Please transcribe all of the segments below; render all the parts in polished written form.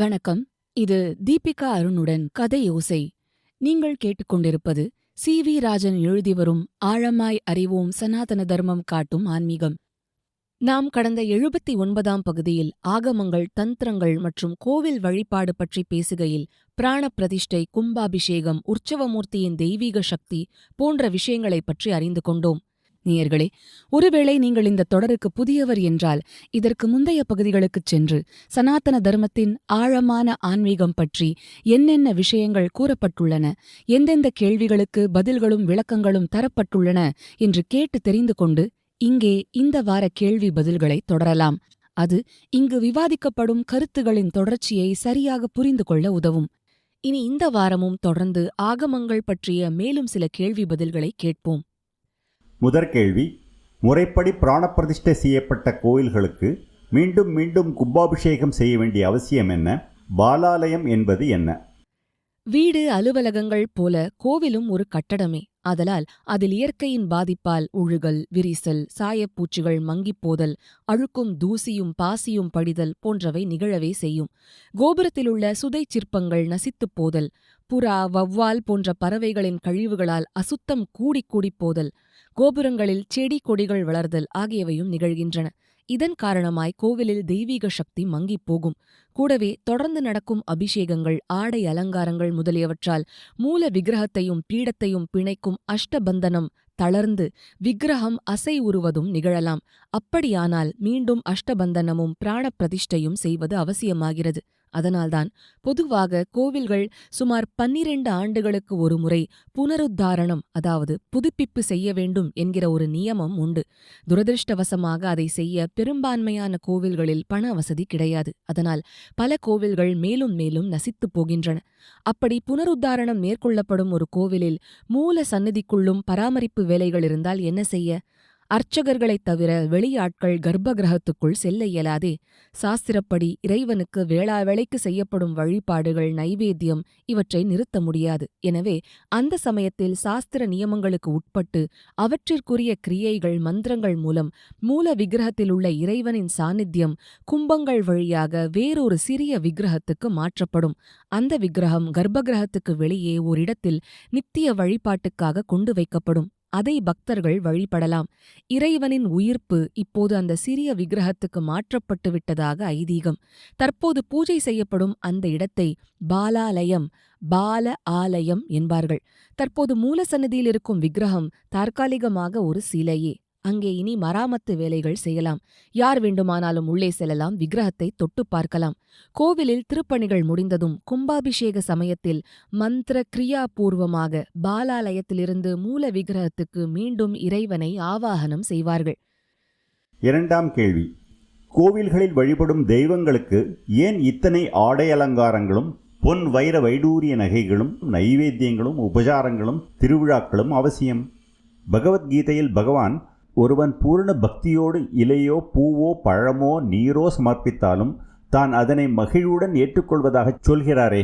வணக்கம். இது தீபிகா அருணுடன் கதையோசை. நீங்கள் கேட்டுக்கொண்டிருப்பது சி.வி. ராஜன் எழுதி வரும் ஆழமாய் அறிவோம் சனாதன தர்மம் காட்டும் ஆன்மீகம். நாம் கடந்த 79ஆம் பகுதியில் ஆகமங்கள், தந்திரங்கள் மற்றும் கோவில் வழிபாடு பற்றி பேசுகையில் பிராண பிரதிஷ்டை, கும்பாபிஷேகம், உற்சவமூர்த்தியின் தெய்வீக சக்தி போன்ற விஷயங்களைப் பற்றி அறிந்து கொண்டோம். நேயர்களே, ஒருவேளை நீங்கள் இந்த தொடருக்கு புதியவர் என்றால் இதற்கு முந்தைய பகுதிகளுக்குச் சென்று சனாதன தர்மத்தின் ஆழமான ஆன்மீகம் பற்றி என்னென்ன விஷயங்கள் கூறப்பட்டுள்ளன, எந்தெந்த கேள்விகளுக்கு பதில்களும் விளக்கங்களும் தரப்பட்டுள்ளன என்று கேட்டு தெரிந்து கொண்டு இங்கே இந்த வார கேள்வி பதில்களை தொடரலாம். அது இங்கு விவாதிக்கப்படும் கருத்துகளின் தொடர்ச்சியை சரியாக புரிந்து கொள்ள உதவும். இனி இந்த வாரமும் தொடர்ந்து ஆகமங்கள் பற்றிய மேலும் சில கேள்வி பதில்களை கேட்போம். முதற் கேள்வி: முறைப்படி பிராணப்பிரதிஷ்டை செய்யப்பட்ட கோயில்களுக்கு மீண்டும் மீண்டும் கும்பாபிஷேகம் செய்ய வேண்டிய அவசியம் என்ன? பாலாலயம் என்பது என்ன? வீடு, அலுவலகங்கள் போல கோவிலும் ஒரு கட்டடமே. ஆதலால் அதில் இயற்கையின் பாதிப்பால் உழுகல், விரிசல், சாயப்பூச்சிகள் மங்கிப்போதல், அழுக்கும் தூசியும் பாசியும் படிதல் போன்றவை நிகழவே செய்யும். கோபுரத்திலுள்ள சுதை சிற்பங்கள் நசித்துப் போதல், புறா, வௌவால் போன்ற பறவைகளின் கழிவுகளால் அசுத்தம் கூடிக் போதல், கோபுரங்களில் செடி கொடிகள் வளர்தல் ஆகியவையும் நிகழ்கின்றன. இதன் காரணமாய் கோவிலில் தெய்வீக சக்தி மங்கிப் போகும். கூடவே தொடர்ந்து நடக்கும் அபிஷேகங்கள், ஆடை அலங்காரங்கள் முதலியவற்றால் மூல விக்கிரகத்தையும் பீடத்தையும் பிணைக்கும் அஷ்டபந்தனம் தளர்ந்து விக்கிரகம் அசை உறுவதும் நிகழலாம். அப்படியானால் மீண்டும் அஷ்டபந்தனமும் பிராண பிரதிஷ்டையும் செய்வது அவசியமாகிறது. அதனால்தான் பொதுவாக கோவில்கள் சுமார் 12 ஆண்டுகளுக்கு ஒருமுறை புனருத்தாரணம், அதாவது புதுப்பிப்பு செய்ய வேண்டும் என்கிற ஒரு நியமம் உண்டு. துரதிருஷ்டவசமாக அதை செய்ய பெரும்பான்மையான கோவில்களில் பண வசதி கிடையாது. அதனால் பல கோவில்கள் மேலும் மேலும் நசித்துப் போகின்றன. அப்படி புனருத்தாரணம் மேற்கொள்ளப்படும் ஒரு கோவிலில் மூல சந்நிதிக்குள்ளும் பராமரிப்பு வேலைகள் இருந்தால் என்ன செய்ய? அர்ச்சகர்களைத் தவிர வெளியாட்கள் கர்ப்ப கிரகத்துக்குள் செல்ல இயலாதே. சாஸ்திரப்படி இறைவனுக்கு வேளாவேளைக்கு செய்யப்படும் வழிபாடுகள், நைவேத்தியம் இவற்றை நிறுத்த முடியாது. எனவே அந்த சமயத்தில் சாஸ்திர நியமங்களுக்கு உட்பட்டு அவற்றிற்குரிய கிரியைகள், மந்திரங்கள் மூலம் மூல விக்கிரகத்திலுள்ள இறைவனின் சாநித்தியம் கும்பங்கள் வழியாக வேறொரு சிறிய விக்கிரகத்துக்கு மாற்றப்படும். அந்த விக்கிரகம் கர்ப்ப கிரகத்துக்கு வெளியே ஓரிடத்தில் நித்திய வழிபாட்டுக்காக கொண்டு வைக்கப்படும். அதை பக்தர்கள் வழிபடலாம். இறைவனின் உயிர்ப்பு இப்போது அந்த சிறிய விக்கிரகத்துக்கு மாற்றப்பட்டு விட்டதாக ஐதீகம். தற்போது பூஜை செய்யப்படும் அந்த இடத்தை பாலாலயம், பால ஆலயம் என்பார்கள். தற்போது மூல சந்நிதியில் இருக்கும் விக்கிரகம் தற்காலிகமாக ஒரு சிலையே. அங்கே இனி மராமத்து வேலைகள் செய்யலாம். யார் வேண்டுமானாலும் உள்ளே செல்லலாம், விக்கிரகத்தை தொட்டு பார்க்கலாம். கோவிலில் திருப்பணிகள் முடிந்ததும் கும்பாபிஷேக சமயத்தில் மந்திர கிரியாபூர்வமாக பாலாலயத்திலிருந்து மூல விக்கிரகத்துக்கு மீண்டும் இறைவனை ஆவாகனம் செய்வார்கள். இரண்டாம் கேள்வி: கோவில்களில் வழிபடும் தெய்வங்களுக்கு ஏன் இத்தனை ஆடை அலங்காரங்களும், பொன் வைர வைடூரிய நகைகளும், நைவேத்தியங்களும், உபசாரங்களும், திருவிழாக்களும் அவசியம்? பகவத்கீதையில் பகவான் ஒருவன் பூர்ண பக்தியோடு இலையோ பூவோ பழமோ நீரோ சமர்ப்பித்தாலும் தான் அதனை மகிழ்வுடன் ஏற்றுக்கொள்வதாகச் சொல்கிறாரே.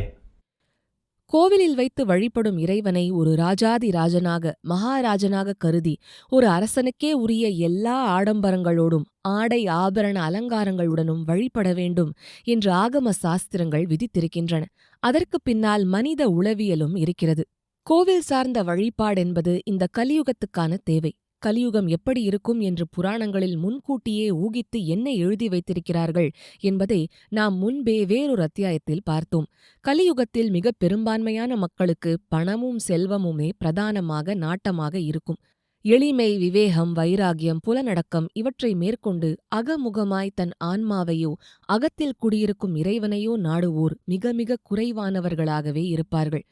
கோவிலில் வைத்து வழிபடும் இறைவனை ஒரு ராஜாதி ராஜனாக, மகாராஜனாக கருதி ஒரு அரசனுக்கே உரிய எல்லா ஆடம்பரங்களோடும் ஆடை ஆபரண அலங்காரங்களுடனும் வழிபட வேண்டும் என்று ஆகம சாஸ்திரங்கள் விதித்திருக்கின்றன. அதற்கு பின்னால் மனித உளவியலும் இருக்கிறது. கோவில் சார்ந்த வழிபாடென்பது இந்த கலியுகத்துக்கான தேவை. கலியுகம் எப்படி இருக்கும் என்று புராணங்களில் முன்கூட்டியே ஊகித்து என்ன எழுதி வைத்திருக்கிறார்கள் என்பதை நாம் முன்பே வேறொரு அத்தியாயத்தில் பார்த்தோம். கலியுகத்தில் மிகப் பெரும்பான்மையான மக்களுக்கு பணமும் செல்வமுமே பிரதானமாக நாட்டமாக இருக்கும். எளிமை, விவேகம், வைராகியம், புலனடக்கம் இவற்றை மேற்கொண்டு அகமுகமாய் தன் ஆன்மாவையோ அகத்தில் குடியிருக்கும் இறைவனையோ நாடுவோர் மிக மிக குறைவானவர்களாகவே இருப்பார்கள்.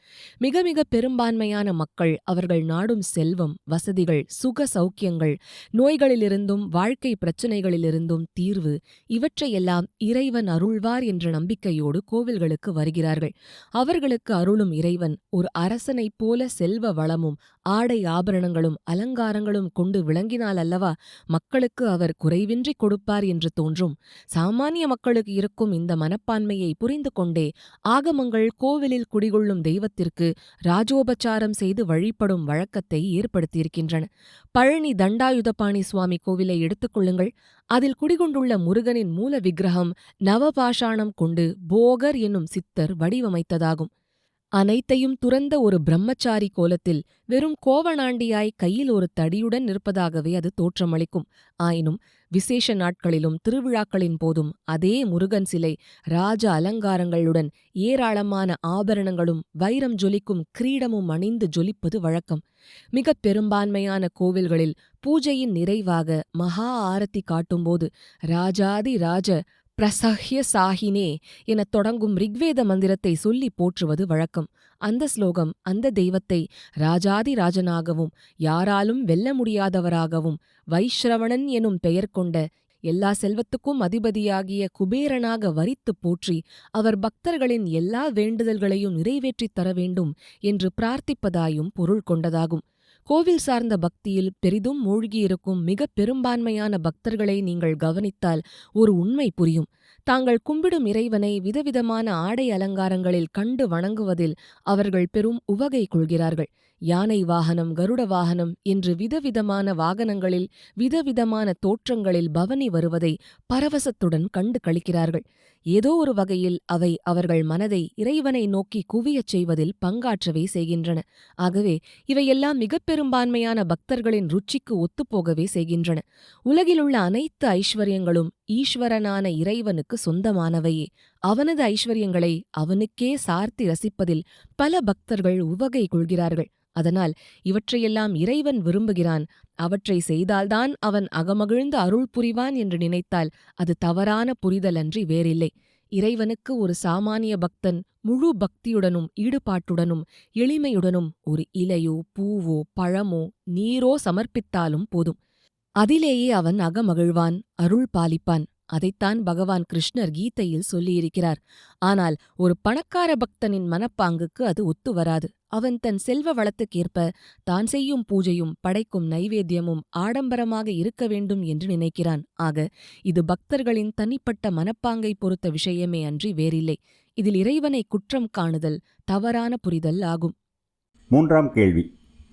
மிக மிக பெரும்பான்மையான மக்கள் அவர்கள் நாடும் செல்வம், வசதிகள், சுக சௌக்கியங்கள், நோய்களிலிருந்தும் வாழ்க்கை பிரச்சினைகளிலிருந்தும் தீர்வு இவற்றையெல்லாம் இறைவன் அருள்வார் என்ற நம்பிக்கையோடு கோவில்களுக்கு வருகிறார்கள். அவர்களுக்கு அருளும் இறைவன் ஒரு அரசனைப் போல செல்வ வளமும் ஆடை ஆபரணங்களும் அலங்காரங்களும் கொண்டு விளங்கினால் அல்லவா மக்களுக்கு அவர் குறைவின்றி கொடுப்பார் என்று தோன்றும். சாமானிய மக்களுக்கு இருக்கும் இந்த மனப்பான்மையை புரிந்து கொண்டே ஆகமங்கள் கோவிலில் குடிகொள்ளும் தெய்வத்திற்கு ராஜோபச்சாரம் செய்து வழிபடும் வழக்கத்தை ஏற்படுத்தியிருக்கின்றன. பழனி தண்டாயுதபாணி சுவாமி கோவிலை எடுத்துக்கொள்ளுங்கள். அதில் குடிகொண்டுள்ள முருகனின் மூல விக்கிரகம் நவபாஷாணம் கொண்டு போகர் என்னும் சித்தர் வடிவமைத்ததாகும். அனைத்தையும் துறந்த ஒரு பிரம்மச்சாரி கோலத்தில் வெறும் கோவணாண்டியாய் கையில் ஒரு தடியுடன் நிற்பதாகவே அது தோற்றமளிக்கும். ஆயினும் விசேஷ நாட்களிலும் திருவிழாக்களின் போதும் அதே முருகன் சிலை ராஜ அலங்காரங்களுடன் ஏராளமான ஆபரணங்களும் வைரம் ஜொலிக்கும் கிரீடமும் அணிந்து ஜொலிப்பது வழக்கம். மிகப் பெரும்பான்மையான கோவில்களில் பூஜையின் நிறைவாக மகா ஆரத்தி காட்டும்போது ராஜாதி ராஜ பிரசஹ்ய சாஹினே எனத் தொடங்கும் ரிக்வேத மந்திரத்தை சொல்லி போற்றுவது வழக்கம். அந்த ஸ்லோகம் அந்த தெய்வத்தை ராஜாதி ராஜனாகவும் யாராலும் வெல்ல முடியாதவராகவும் வைஷ்ரவணன் எனும் பெயர் கொண்ட எல்லா செல்வத்துக்கும் அதிபதியாகிய குபேரனாக வரித்துப் போற்றி அவர் பக்தர்களின் எல்லா வேண்டுதல்களையும் நிறைவேற்றித் தர வேண்டும் என்று பிரார்த்திப்பதாயும் பொருள் கொண்டதாகும். கோவில் சார்ந்த பக்தியில் பெரிதும் மூழ்கியிருக்கும் மிகப் பெரும்பான்மையான பக்தர்களை நீங்கள் கவனித்தால் ஒரு உண்மை புரியும். தாங்கள் கும்பிடும் இறைவனை விதவிதமான ஆடை அலங்காரங்களில் கண்டு வணங்குவதில் அவர்கள் பெரும் உவகை கொள்கிறார்கள். யானை வாகனம், கருட வாகனம் என்று விதவிதமான வாகனங்களில் விதவிதமான தோற்றங்களில் பவனி வருவதை பரவசத்துடன் கண்டு களிக்கிறார்கள். ஏதோ ஒரு வகையில் அவை அவர்கள் மனதை இறைவனை நோக்கி குவியச் செய்வதில் பங்காற்றவே செய்கின்றன. ஆகவே இவையெல்லாம் மிகப் பெரும்பான்மையான பக்தர்களின் ருச்சிக்கு ஒத்துப்போகவே செய்கின்றன. உலகிலுள்ள அனைத்து ஐஸ்வர்யங்களும் ஈஸ்வரனான இறைவனுக்கு சொந்தமானவையே. அவனது ஐஸ்வர்யங்களை அவனுக்கே சார்த்தி ரசிப்பதில் பல பக்தர்கள் உவகை கொள்கிறார்கள். அதனால் இவற்றையெல்லாம் இறைவன் விரும்புகிறான், அவற்றை செய்தால்தான் அவன் அகமகிழ்ந்து அருள் புரிவான் என்று நினைத்தால் அது தவறான புரிதலன்றி வேறில்லை. இறைவனுக்கு ஒரு சாமானிய பக்தன் முழு பக்தியுடனும் ஈடுபாட்டுடனும் எளிமையுடனும் ஒரு இலையோ பூவோ பழமோ நீரோ சமர்ப்பித்தாலும் போதும். அதிலேயே அவன் அகமகிழ்வான், அருள் பாலிப்பான். அதைத்தான் பகவான் கிருஷ்ணர் கீதையில் சொல்லியிருக்கிறார். ஆனால் ஒரு பணக்கார பக்தனின் மனப்பாங்குக்கு அது ஒத்துவராது. அவன் தன் செல்வ வளத்துக்கேற்ப தான் செய்யும் பூஜையும் படைக்கும் நைவேத்தியமும் ஆடம்பரமாக இருக்க வேண்டும் என்று நினைக்கிறான். ஆக இது பக்தர்களின் தனிப்பட்ட மனப்பாங்கை பொறுத்த விஷயமே அன்றி வேறில்லை. இதில் இறைவனை குற்றம் காணுதல் தவறான புரிதல் ஆகும். மூன்றாம் கேள்வி.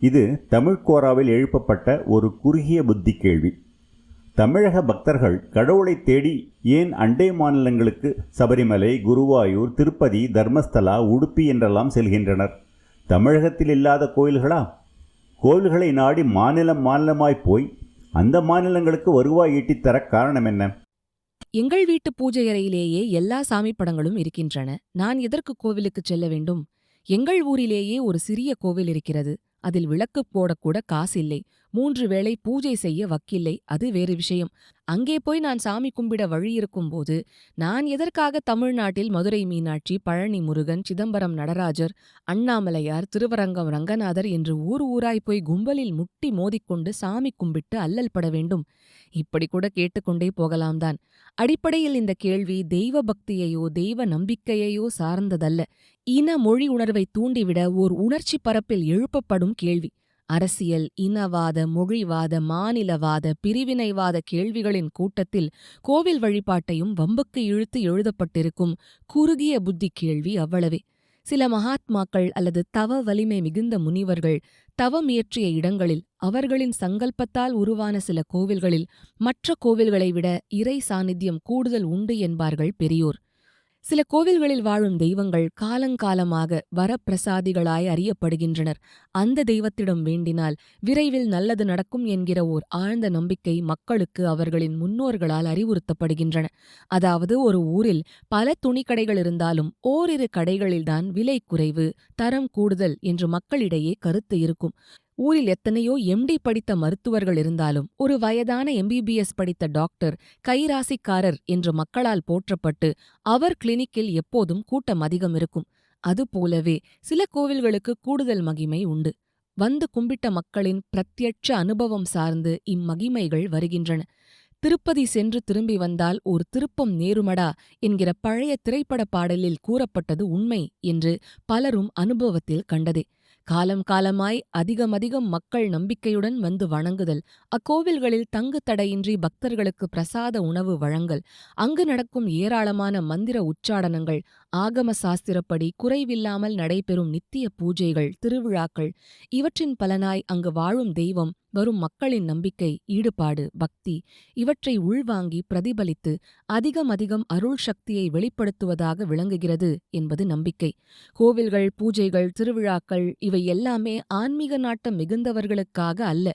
இது தமிழ்கோராவில் எழுப்பப்பட்ட ஒரு குறுகிய புத்தி கேள்வி. தமிழக பக்தர்கள் கடவுளை தேடி ஏன் அண்டை மாநிலங்களுக்கு சபரிமலை, குருவாயூர், திருப்பதி, தர்மஸ்தலா, உடுப்பி என்றெல்லாம் செல்கின்றனர்? தமிழகத்தில் இல்லாத கோயில்களா? கோயில்களை நாடி மாநிலமாய் போய் அந்த மாநிலங்களுக்கு வருவாய் ஈட்டித்தர காரணம் என்ன? எங்கள் வீட்டு பூஜை அறையிலேயே எல்லா சாமி படங்களும் இருக்கின்றன. நான் எதற்கு கோவிலுக்குச் செல்ல வேண்டும்? எங்கள் ஊரிலேயே ஒரு சிறிய கோவில் இருக்கிறது. அதில் விளக்கு போடக்கூட காசில்லை. 3 வேளை பூஜை செய்ய வக்கில்லை. அது வேறு விஷயம். அங்கே போய் நான் சாமி கும்பிட வழியிருக்கும்போது நான் எதற்காக தமிழ்நாட்டில் மதுரை மீனாட்சி, பழனி முருகன், சிதம்பரம் நடராஜர், அண்ணாமலையார், திருவரங்கம் ரங்கநாதர் என்று ஊராய் போய் கும்பலில் முட்டி மோதிக்கொண்டு சாமி கும்பிட்டு அல்லல் பட வேண்டும்? இப்படி கூட கேட்டுக்கொண்டே போகலாம்தான். அடிப்படையில் இந்த கேள்வி தெய்வ பக்தியையோ தெய்வ நம்பிக்கையையோ சார்ந்ததல்ல. இன மொழி உணர்வை தூண்டிவிட ஓர் உணர்ச்சி பரப்பில் எழுப்பப்படும் கேள்வி. அரசியல், இனவாத, மொழிவாத, மாநிலவாத, பிரிவினைவாத கேள்விகளின் கூட்டத்தில் கோவில் வழிபாட்டையும் வம்புக்கு இழுத்து எழுதப்பட்டிருக்கும் குறுகிய புத்தி கேள்வி அவ்வளவே. சில மகாத்மாக்கள் அல்லது தவ வலிமை மிகுந்த முனிவர்கள் தவம் இயற்றிய இடங்களில் அவர்களின் சங்கல்பத்தால் உருவான சில கோவில்களில் மற்ற கோவில்களை விட இறை சாநித்தியம் கூடுதல் உண்டு என்பார்கள் பெரியோர். சில கோவில்களில் வாழும் தெய்வங்கள் காலங்காலமாக வரப்பிரசாதிகளாய் அறியப்படுகின்றனர். அந்த தெய்வத்திடம் வேண்டினால் விரைவில் நல்லது நடக்கும் என்கிற ஓர் ஆழ்ந்த நம்பிக்கை மக்களுக்கு அவர்களின் முன்னோர்களால் அறிவுறுத்தப்படுகின்றன. அதாவது ஒரு ஊரில் பல துணிக்கடைகள் இருந்தாலும் ஓரிரு கடைகளில்தான் விலை குறைவு, தரம் கூடுதல் என்று மக்களிடையே கருத்து இருக்கும். ஊரில் எத்தனையோ எம்டி படித்த மருத்துவர்கள் இருந்தாலும் ஒரு வயதான எம்பிபிஎஸ் படித்த டாக்டர் கைராசிக்காரர் என்று மக்களால் போற்றப்பட்டு அவர் கிளினிக்கில் எப்போதும் கூட்டம் அதிகம் இருக்கும். அதுபோலவே சில கோவில்களுக்கு கூடுதல் மகிமை உண்டு. வந்து கும்பிட்ட மக்களின் பிரத்யட்ச அனுபவம் சார்ந்து இம்மகிமைகள் வருகின்றன. திருப்பதி சென்று திரும்பி வந்தால் ஒரு திருப்பம் நேருமடா என்கிற பழைய திரைப்பட பாடலில் கூறப்பட்டது உண்மை என்று பலரும் அனுபவத்தில் கண்டதே. காலம் காலமாய் அதிகமதிகம் மக்கள் நம்பிக்கையுடன் வந்து வணங்குதல், அக்கோவில்களில் தங்கு தடையின்றி பக்தர்களுக்கு பிரசாத உணவு வழங்கல், அங்கு நடக்கும் ஏராளமான மந்திர உச்சாடனங்கள், ஆகம சாஸ்திரப்படி குறைவில்லாமல் நடைபெறும் நித்திய பூஜைகள், திருவிழாக்கள், இவற்றின் பலனாய் அங்கு வாழும் தெய்வம், வரும் மக்களின் நம்பிக்கை, ஈடுபாடு, பக்தி இவற்றை உள்வாங்கி பிரதிபலித்து அதிகமதிகம் அருள் சக்தியை வெளிப்படுத்துவதாக விளங்குகிறது என்பது நம்பிக்கை. கோவில்கள், பூஜைகள், திருவிழாக்கள் இவை எல்லாமே ஆன்மீக நாட்டம் மிகுந்தவர்களுக்காக அல்ல.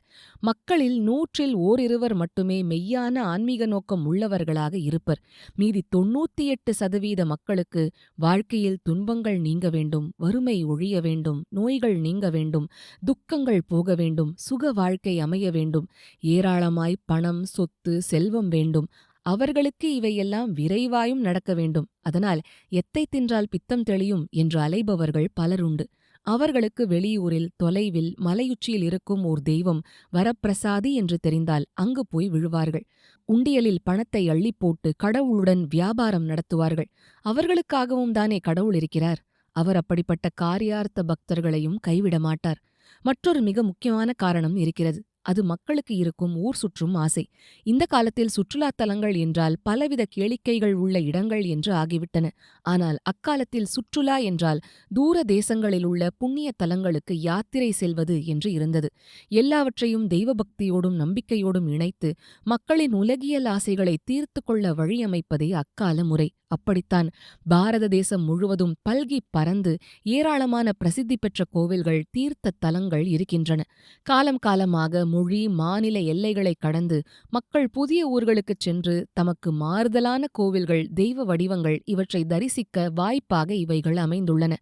மக்களில் 100-இல் ஓரிருவர் மட்டுமே மெய்யான ஆன்மீக நோக்கம் உள்ளவர்களாக இருப்பர். மீதி 98% மக்களுக்கு வாழ்க்கையில் துன்பங்கள் நீங்க வேண்டும், வறுமை ஒழிய வேண்டும், நோய்கள் நீங்க வேண்டும், துக்கங்கள் போக வேண்டும், சுக வாழ்க்கை அமைய வேண்டும், ஏராளமாய் பணம், சொத்து, செல்வம் வேண்டும். அவர்களுக்கு இவையெல்லாம் விரைவாயும் நடக்க வேண்டும். அதனால் எத்தை தின்றால் பித்தம் தெளியும் என்று அலைபவர்கள் பலருண்டு. அவர்களுக்கு வெளியூரில், தொலைவில், மலையுச்சியில் இருக்கும் ஓர் தெய்வம் வரப்பிரசாதி என்று தெரிந்தால் அங்கு போய் விழுவார்கள். உண்டியலில் பணத்தை அள்ளிப்போட்டு கடவுளுடன் வியாபாரம் நடத்துவார்கள். அவர்களுக்காகவும் தானே கடவுள் இருக்கிறார். அவர் அப்படிப்பட்ட காரியார்த்த பக்தர்களையும் கைவிட மாட்டார். மற்றொரு மிக முக்கியமான காரணம் இருக்கிறது. அது மக்களுக்கு இருக்கும் ஊர் சுற்றும் ஆசை. இந்த காலத்தில் சுற்றுலாத் தலங்கள் என்றால் பலவித கேளிக்கைகள் உள்ள இடங்கள் என்று ஆகிவிட்டன. ஆனால் அக்காலத்தில் சுற்றுலா என்றால் தூர தேசங்களில் உள்ள புண்ணிய தலங்களுக்கு யாத்திரை செல்வது என்று இருந்தது. எல்லாவற்றையும் தெய்வபக்தியோடும் நம்பிக்கையோடும் இணைத்து மக்களின் உலகியல் ஆசைகளை தீர்த்து கொள்ள வழியமைப்பதே அக்கால முறை. அப்படித்தான் பாரத தேசம் முழுவதும் பல்கிப் பரந்து ஏராளமான பிரசித்தி பெற்ற கோவில்கள், தீர்த்த தலங்கள் இருக்கின்றன. காலம் காலமாக மொழி, மாநில எல்லைகளைக் கடந்து மக்கள் புதிய ஊர்களுக்குச் சென்று தமக்கு மாறுதலான கோவில்கள், தெய்வ வடிவங்கள் இவற்றை தரிசிக்க வாய்ப்பாக இவைகள் அமைந்துள்ளன.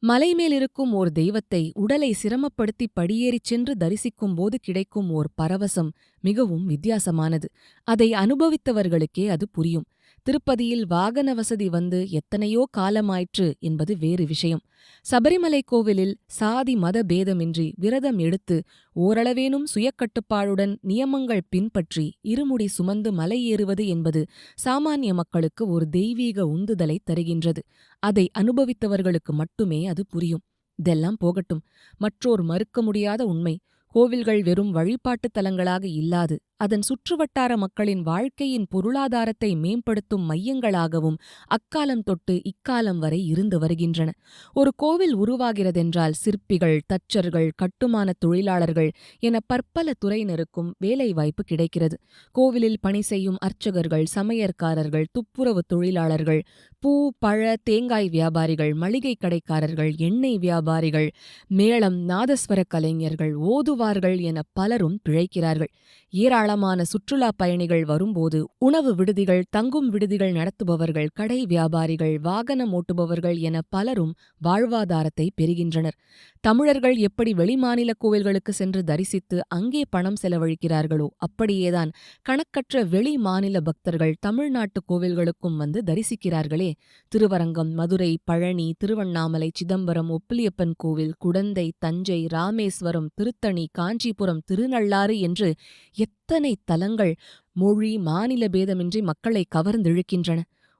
மலைமேலிருக்கும் ஓர் தெய்வத்தை உடலை சிரமப்படுத்தி படியேறிச் சென்று தரிசிக்கும்போது கிடைக்கும் ஓர் பரவசம் மிகவும் வித்தியாசமானது. அதை அனுபவித்தவர்களுக்கே அது புரியும். திருப்பதியில் வாகன வசதி வந்து எத்தனையோ காலமாயிற்று என்பது வேறு விஷயம். சபரிமலை கோவிலில் சாதி மத பேதமின்றி விரதம் எடுத்து ஓரளவேனும் சுயக்கட்டுப்பாடுடன் நியமங்கள் பின்பற்றி இருமுடி சுமந்து மலை ஏறுவது என்பது சாமானிய மக்களுக்கு ஒரு தெய்வீக உந்துதலை தருகின்றது. அதை அனுபவித்தவர்களுக்கு மட்டுமே அது புரியும். இதெல்லாம் போகட்டும். மற்றோர் மறுக்க முடியாத உண்மை, கோவில்கள் வெறும் வழிபாட்டுத் தலங்களாக இல்லாது அதன் சுற்றுவட்டார மக்களின் வாழ்க்கையின் பொருளாதாரத்தை மேம்படுத்தும் மையங்களாகவும் அக்காலம் தொட்டு இக்காலம் வரை இருந்து வருகின்றன. ஒரு கோவில் உருவாகிறதென்றால் சிற்பிகள், தச்சர்கள், கட்டுமான தொழிலாளர்கள் என பற்பல துறையினருக்கும் வேலைவாய்ப்பு கிடைக்கிறது. கோவிலில் பணி செய்யும் அர்ச்சகர்கள், சமையற்காரர்கள், துப்புரவு தொழிலாளர்கள், பூ, பழ, தேங்காய் வியாபாரிகள், மளிகை கடைக்காரர்கள், எண்ணெய் வியாபாரிகள், மேளம், நாதஸ்வர கலைஞர்கள், ஓதுவார்கள் என பலரும் பிழைக்கிறார்கள். ஏராளமான சுற்றுலா பயணிகள் வரும்போது உணவு விடுதிகள், தங்கும் விடுதிகள் நடத்துபவர்கள், கடை வியாபாரிகள், வாகனம் ஓட்டுபவர்கள் என பலரும் வாழ்வாதாரத்தை பெறுகின்றனர். தமிழர்கள் எப்படி வெளிமாநில கோவில்களுக்கு சென்று தரிசித்து அங்கே பணம் செலவழிக்கிறார்களோ அப்படியேதான் கணக்கற்ற வெளி மாநில பக்தர்கள் தமிழ்நாட்டு கோவில்களுக்கும் வந்து தரிசிக்கிறார்களே. திருவரங்கம், மதுரை, பழனி, திருவண்ணாமலை, சிதம்பரம், ஒப்பிலியப்பன் கோவில், குடந்தை, தஞ்சை, ராமேஸ்வரம், திருத்தணி, காஞ்சிபுரம், திருநள்ளாறு என்று எத்தனை தலங்கள் மொழி, மாநில பேதமின்றி மக்களை கவர்ந்திழுக்கின்றன.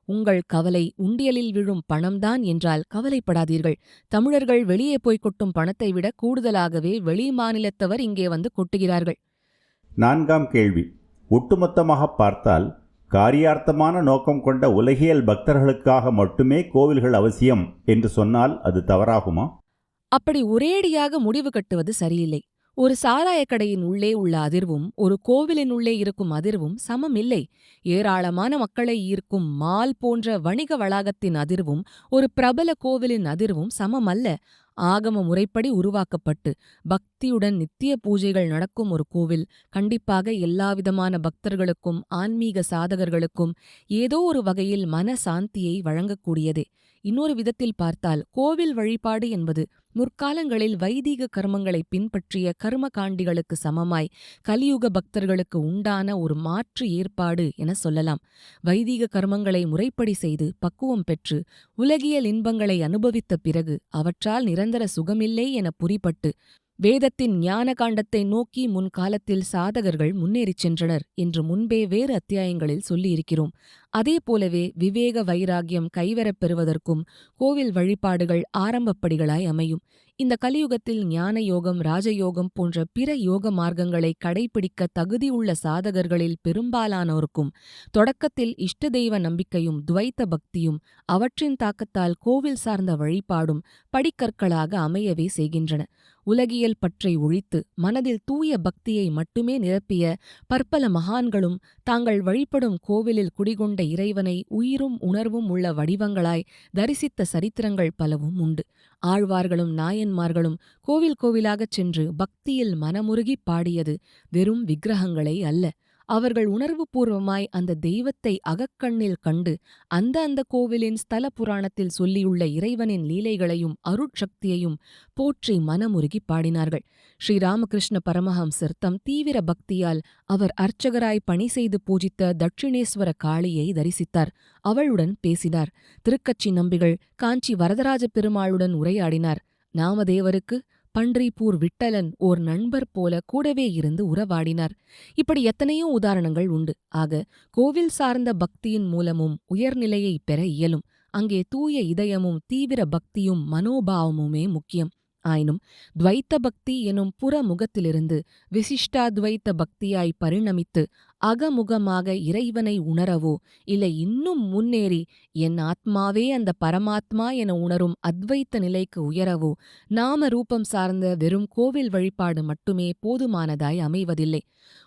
உங்கள் கவலை உண்டியலில் விழும் பணம்தான் என்றால் கவலைப்படாதீர்கள். தமிழர்கள் வெளியே போய் கொட்டும் பணத்தை விட கூடுதலாகவே வெளி மாநிலத்தவர் இங்கே வந்து கொட்டுகிறார்கள். 4ஆம் கேள்வி. ஒட்டுமொத்தமாக பார்த்தால் காரியார்த்தமான நோக்கம் கொண்ட உலகியல் பக்தர்களுக்காக மட்டுமே கோவில்கள் அவசியம் என்று சொன்னால் அது தவறாகுமா? அப்படி ஒரேடியாக முடிவு கட்டுவது சரியில்லை. ஒரு சாராயக் கடையின் உள்ளே உள்ள அதிர்வும் ஒரு கோவிலின் உள்ளே இருக்கும் அதிர்வும் சமமில்லை. ஏராளமான மக்களை ஈர்க்கும் மால் போன்ற வணிக வளாகத்தின் அதிர்வும் ஒரு பிரபல கோவிலின் அதிர்வும் சமமல்ல. ஆகம முறைப்படி உருவாக்கப்பட்டு பக்தியுடன் நித்திய பூஜைகள் நடக்கும் ஒரு கோவில் கண்டிப்பாக எல்லாவிதமான பக்தர்களுக்கும் ஆன்மீக சாதகர்களுக்கும் ஏதோ ஒரு வகையில் மன சாந்தியை வழங்கக்கூடியதே. இன்னொரு விதத்தில் பார்த்தால் கோவில் வழிபாடு என்பது முற்காலங்களில் வைதீக கர்மங்களை பின்பற்றிய கர்மகாண்டிகளுக்கு சமமாய் கலியுக பக்தர்களுக்கு உண்டான ஒரு மாற்று ஏற்பாடு என சொல்லலாம். வைதீக கர்மங்களை முறைப்படி செய்து பக்குவம் பெற்று உலகியல் இன்பங்களை அனுபவித்த பிறகு அவற்றால் நிரந்தர சுகமில்லை என புரிபட்டு வேதத்தின் ஞான காண்டத்தை நோக்கி முன்காலத்தில் சாதகர்கள் முன்னேறிச் சென்றனர் என்று முன்பே வேறு அத்தியாயங்களில் சொல்லியிருக்கிறோம். அதேபோலவே விவேக வைராகியம் கைவரப் பெறுவதற்கும் கோவில் வழிபாடுகள் ஆரம்பப்படிகளாய் அமையும். இந்த கலியுகத்தில் ஞான யோகம், ராஜயோகம் போன்ற பிற யோக மார்க்கங்களை கடைபிடிக்க தகுதியுள்ள சாதகர்களில் பெரும்பாலானோருக்கும் தொடக்கத்தில் இஷ்ட தெய்வ நம்பிக்கையும் துவைத்த பக்தியும் அவற்றின் தாக்கத்தால் கோவில் சார்ந்த வழிபாடும் படிக்கற்களாக அமையவே செய்கின்றன. உலகியல் பற்றை ஒழித்து மனதில் தூய பக்தியை மட்டுமே நிரப்பிய பற்பல மகான்களும் தாங்கள் வழிபடும் கோவிலில் குடிகொண்ட இறைவனை உயிரும் உணர்வும் உள்ள வடிவங்களாய் தரிசித்த சரித்திரங்கள் பலவும் உண்டு. ஆழ்வார்களும் நாயன்மார்களும் கோவில் கோவிலாகச் சென்று பக்தியில் மனமுருகிப் பாடியது வெறும் விக்கிரகங்களை அல்ல. அவர்கள் உணர்வுபூர்வமாய் அந்த தெய்வத்தை அகக்கண்ணில் கண்டு அந்த கோவிலின் ஸ்தல புராணத்தில் சொல்லியுள்ள இறைவனின் லீலைகளையும் அருட்சக்தியையும் போற்றி மனமுருகிப் பாடினார்கள். ஸ்ரீராமகிருஷ்ண பரமஹம்சர் தம் தீவிர பக்தியால் அவர் அர்ச்சகராய் பணி செய்து பூஜித்த தட்சிணேஸ்வர காளியை தரிசித்தார். அவளுடன் பேசினார். திருக்கச்சி நம்பிகள் காஞ்சி வரதராஜ பெருமாளுடன் உரையாடினார். நாமதேவருக்கு பன்றிப்பூர் விட்டலன் ஓர் நண்பர் போல கூடவே இருந்து உறவாடினார். இப்படி எத்தனையோ உதாரணங்கள் உண்டு. ஆக கோவில் சார்ந்த பக்தியின் மூலமும் உயர்நிலையை பெற இயலும். அங்கே தூய இதயமும் தீவிர பக்தியும் மனோபாவமுமே முக்கியம். ஆயினும் துவைத்த பக்தி எனும் புறமுகத்திலிருந்து விசிஷ்டாத்வைத்த பக்தியாய் பரிணமித்து அகமுகமாக இறைவனை உணரவோ இல்லை இன்னும் முன்னேறி என் ஆத்மாவே அந்த பரமாத்மா என உணரும் அத்வைத்த நிலைக்கு உயரவோ நாம ரூபம் சார்ந்த வெறும் கோவில் வழிபாடு மட்டுமே போதுமானதாய் அமைவதில்லை.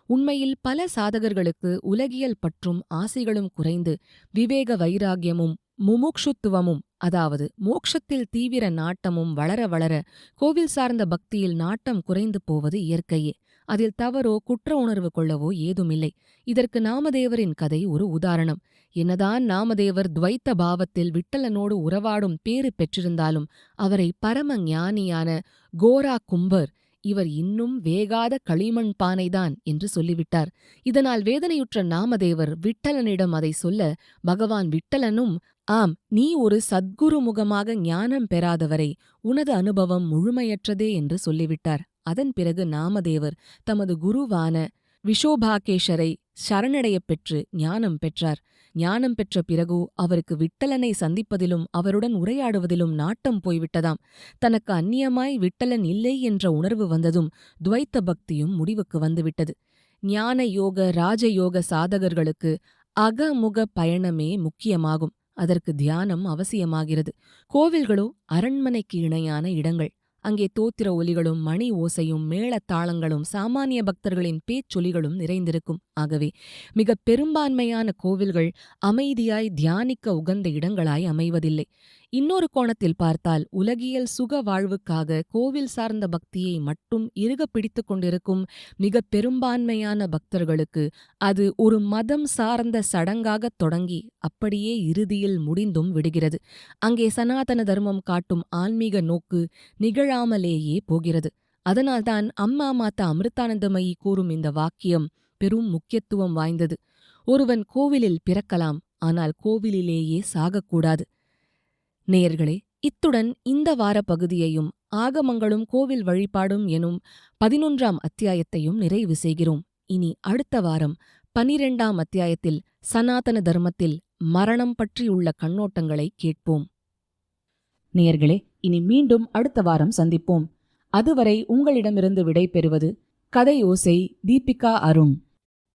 உண்மையில் பல சாதகர்களுக்கு உலகியல் பற்றும் ஆசைகளும் குறைந்து விவேக வைராகியமும் முமுக்ஷுத்துவமும், அதாவது மோக்ஷத்தில் தீவிர நாட்டமும் வளர வளர கோவில் சார்ந்த பக்தியில் நாட்டம் குறைந்து போவது இயற்கையே. அதில் தவறோ குற்ற உணர்வு கொள்ளவோ ஏதுமில்லை. இதற்கு நாமதேவரின் கதை ஒரு உதாரணம். என்னதான் நாமதேவர் துவைத்த பாவத்தில் விட்டலனோடு உறவாடும் பேறு பெற்றிருந்தாலும் அவரை பரம ஞானியான கோரா கும்பர் இவர் இன்னும் வேகாத களிமண் பானைதான் என்று சொல்லிவிட்டார். இதனால் வேதனையுற்ற நாமதேவர் விட்டலனிடம் அதை சொல்ல பகவான் விட்டலனும், ஆம், நீ ஒரு சத்குரு முகமாக ஞானம் பெறாதவரை உனது அனுபவம் முழுமையற்றதே என்று சொல்லிவிட்டார். அதன் பிறகு நாமதேவர் தமது குருவான விஷோபாகேஷரை சரணடையப் பெற்று ஞானம் பெற்றார். ஞானம் பெற்ற பிறகு அவருக்கு விட்டலனை சந்திப்பதிலும் அவருடன் உரையாடுவதிலும் நாட்டம் போய்விட்டதாம். தனக்கு அந்நியமாய் விட்டலன் இல்லை என்ற உணர்வு வந்ததும் துவைத்த பக்தியும் முடிவுக்கு வந்துவிட்டது. ஞான யோக ராஜயோக சாதகர்களுக்கு அகமுக பயணமே முக்கியமாகும். அதற்கு தியானம் அவசியமாகிறது. கோவில்களோ அரண்மனைக்கு இணையான இடங்கள். அங்கே தோத்திர ஒலிகளும் மணி ஓசையும் மேளத்தாளங்களும் சாமானிய பக்தர்களின் பேச்சொலிகளும் நிறைந்திருக்கும். ஆகவே மிக பெரும்பான்மையான கோவில்கள் அமைதியாய் தியானிக்க உகந்த இடங்களாய் அமைவதில்லை. இன்னொரு கோணத்தில் பார்த்தால் உலகியல் சுக வாழ்வுக்காக கோவில் சார்ந்த பக்தியை மட்டும் இறுக பிடித்துக் கொண்டிருக்கும் மிக பெரும்பான்மையான பக்தர்களுக்கு அது ஒரு மதம் சார்ந்த சடங்காகத் தொடங்கி அப்படியே இறுதியில் முடிந்தும் விடுகிறது. அங்கே சனாதன தர்மம் காட்டும் ஆன்மீக நோக்கு நிகழாமலேயே போகிறது. அதனால்தான் அம்மா மாதா அமிர்தானந்தமயி கூறும் இந்த வாக்கியம் பெரும் முக்கியத்துவம் வாய்ந்தது. ஒருவன் கோவிலில் பிறக்கலாம், ஆனால் கோவிலிலேயே சாகக்கூடாது. நேயர்களே, இத்துடன் இந்த வார பகுதியையும் ஆகமங்களும் கோவில் வழிபாடும் எனும் 11ஆம் அத்தியாயத்தையும் நிறைவு செய்கிறோம். இனி அடுத்த வாரம் 12ஆம் அத்தியாயத்தில் சனாதன தர்மத்தில் மரணம் பற்றியுள்ள கண்ணோட்டங்களை கேட்போம். நேயர்களே, இனி மீண்டும் அடுத்த வாரம் சந்திப்போம். அதுவரை உங்களிடமிருந்து விடை பெறுவது கதையோசை தீபிகா அருண்.